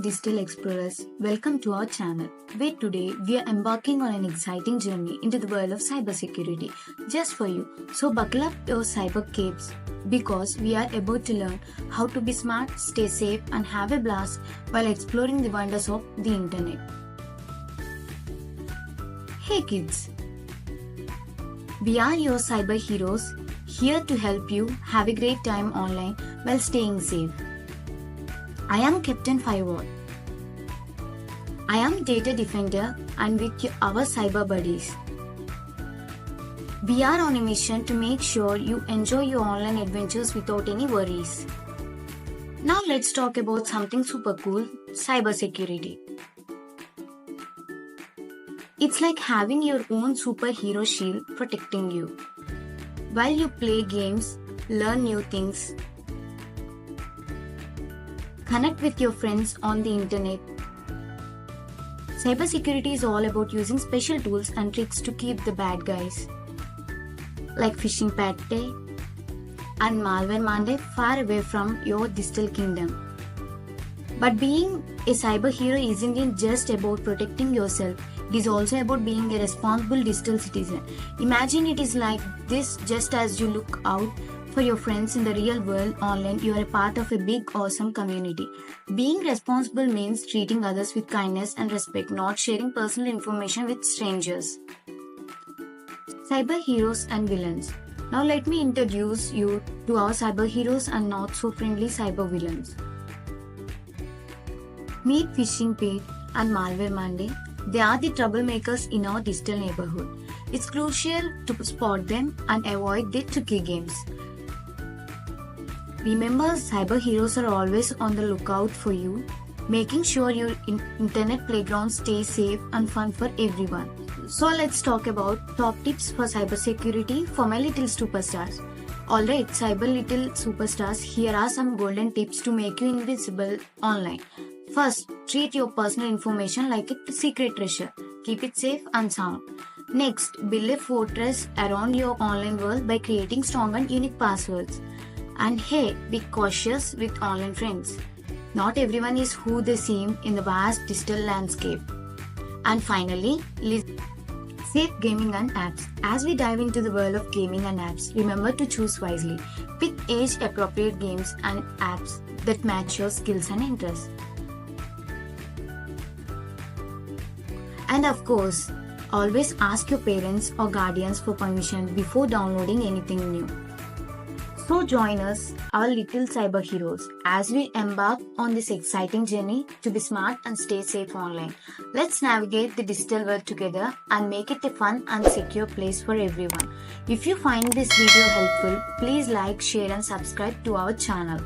digital explorers, welcome to our channel, where today we are embarking on an exciting journey into the world of cybersecurity just for you. So buckle up your cyber capes because we are about to learn how to be smart, stay safe and have a blast while exploring the wonders of the internet. Hey kids! We are your cyber heroes, here to help you have a great time online while staying safe. I am Captain Firewall. I am Data Defender and with our cyber buddies. We are on a mission to make sure you enjoy your online adventures without any worries. Now let's talk about something super cool, cybersecurity. It's like having your own superhero shield protecting you. While you play games, learn new things, connect with your friends on the internet. Cybersecurity is all about using special tools and tricks to keep the bad guys, like phishing Pate and Malware Monday, far away from your digital kingdom. But being a cyber hero isn't just about protecting yourself, it is also about being a responsible digital citizen. Imagine it is like this: just as you look out for your friends in the real world, online you are a part of a big awesome community. Being responsible means treating others with kindness and respect, not sharing personal information with strangers. Cyber heroes and villains. Now let me introduce you to our cyber heroes and not so friendly cyber villains. Meet Phishing Pete and Malware Monday. They are the troublemakers in our digital neighborhood. It's crucial to spot them and avoid their tricky games. Remember, cyber heroes are always on the lookout for you, making sure your internet playground stays safe and fun for everyone. So let's talk about top tips for cybersecurity for my little superstars. Alright, cyber little superstars, here are some golden tips to make you invisible online. First, treat your personal information like a secret treasure. Keep it safe and sound. Next, build a fortress around your online world by creating strong and unique passwords. And hey, be cautious with online friends. Not everyone is who they seem in the vast digital landscape. And finally, safe gaming and apps. As we dive into the world of gaming and apps, remember to choose wisely. Pick age-appropriate games and apps that match your skills and interests. And of course, always ask your parents or guardians for permission before downloading anything new. So join us, our little cyber heroes, as we embark on this exciting journey to be smart and stay safe online. Let's navigate the digital world together and make it a fun and secure place for everyone. If you find this video helpful, please like, share and subscribe to our channel.